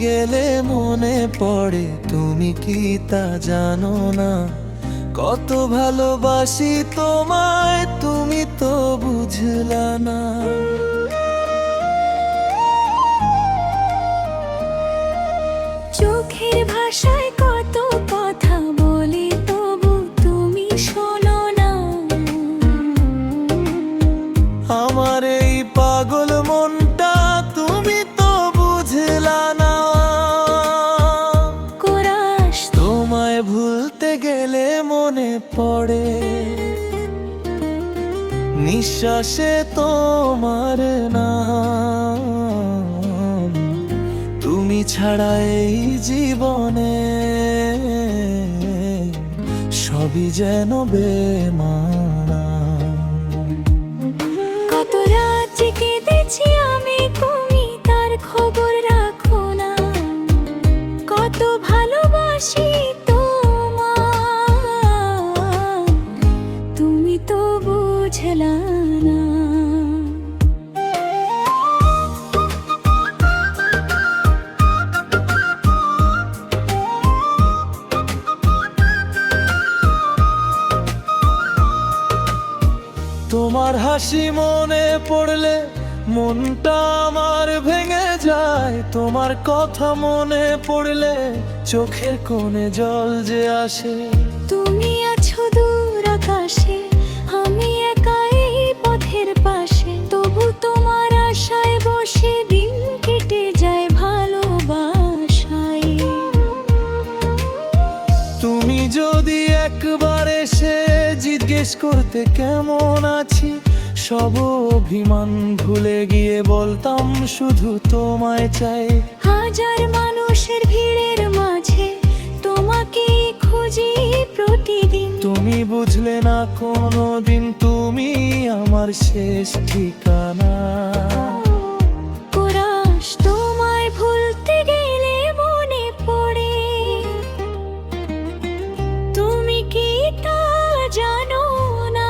গেলে মনে পড়ে, তুমি কি তা জানো না? কত ভালোবাসি তোমায়, তুমি তো বুঝলা না। চোখের ভাষায় কত কথা বলি, তবু তুমি শোনো না। আমার এই পাগল মনটা তুমি তো বুঝলা না। কোরাস তোমায় ভুলতে গেলে মনে পড়ে, নিঃশ্বাসে তোমার নাম। তুমি ছাড়া এই জীবনে সবই যেন বেমানা। কত রাত জেগে দেখছি আমি, তুমি তার খবর রাখো না। কত ভালোবাসি তোমায়, তুমি তো বুঝলা না। তোমার হাসি মনে পড়লে মনটা আমার ভেঙে যায়। তোমার কথা মনে পড়লে চোখের কোণে জল যে আসে। তুমি আছো দূর আকাশে, আমি একা এই পথের পাশে। তবু তোমার আশায় বসে দিন কেটে যায় ভালোবাসায়। তুমি যদি একবার এসে জিজ্ঞেস করতে কেমন আছি, সব অভিমান ভুলে গিয়ে বলতাম শুধু তোমায় চাই। হাজার মানুষের ভিড়ের মাঝে তোমাকে খুঁজি প্রতিদিন। তুমি বুঝলে না কোনোদিন, তুমি আমার শেষ ঠিকানা। কোরাস তোমায় ভুলতে গেলে মনে পড়ে, তুমি কি তা জানো না?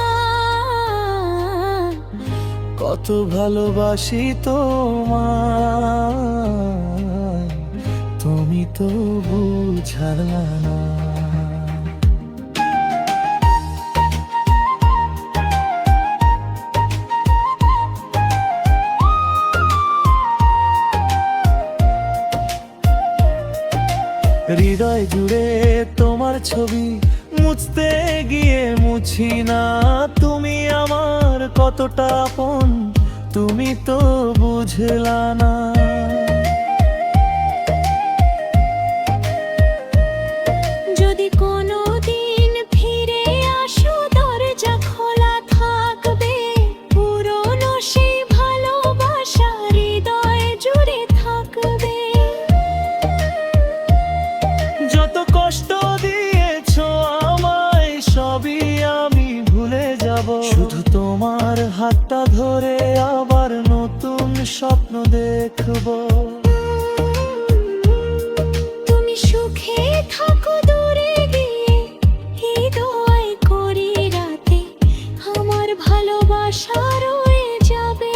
কত ভালোবাসি তোমায়, তুমি তো বুঝলা না। হৃদয় জুড়ে তোমার ছবি মুছতে গিয়ে মুছি না। তুমি আমার কতটা আপন, তুমি তো বুঝলা না। যদি কোনো দিন ফিরে আসো, দরজা খোলা থাকবে। পুরনো সেই ভালোবাসা হৃদয় জুড়ে থাকবে। যত কষ্ট দিয়েছো আমায়, সবই আমি ভুলে যাব। শুধু তোমার হাতটা ধরে আবার নতুন স্বপ্ন দেখবো। তুমি সুখে থাকো দূরে গিয়ে, এই দোয়াই করি রাতে আমার ভালোবাসা রয়ে যাবে।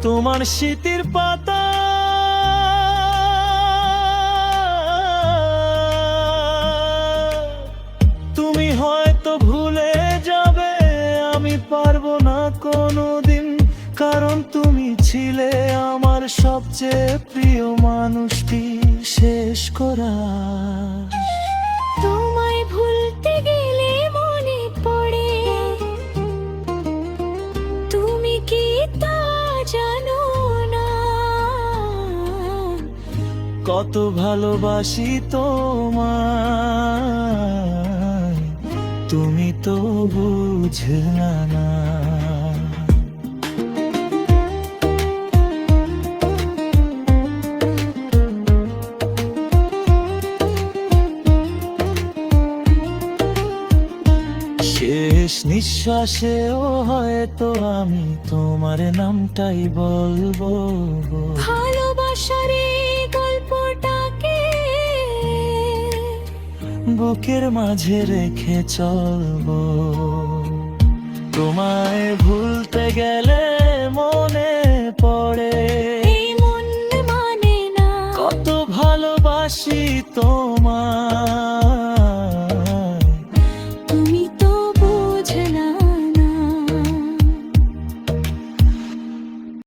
তোমার স্মৃতির পাতা তুমি হয়তো ভুলে যাবে, আমি পারবো না কোনোদিন। কারণ তুমি ছিলে আমার সবচেয়ে প্রিয় মানুষটি শেষ করা। তোমায় ভুলতে গেলে মনে পড়ে, তুমি কি তা জানো না? কত ভালোবাসি তোমায়, তুমি তো বুঝলা না। শেষ নিঃশ্বাসেও হয়তো আমি তোমার নামটাই বলবো। ভালোবাসার এই গল্পটাকে বুকের মাঝে রেখে চলবো। তোমায় ভুলতে গেলে মনে পড়ে, এই মন তোমার।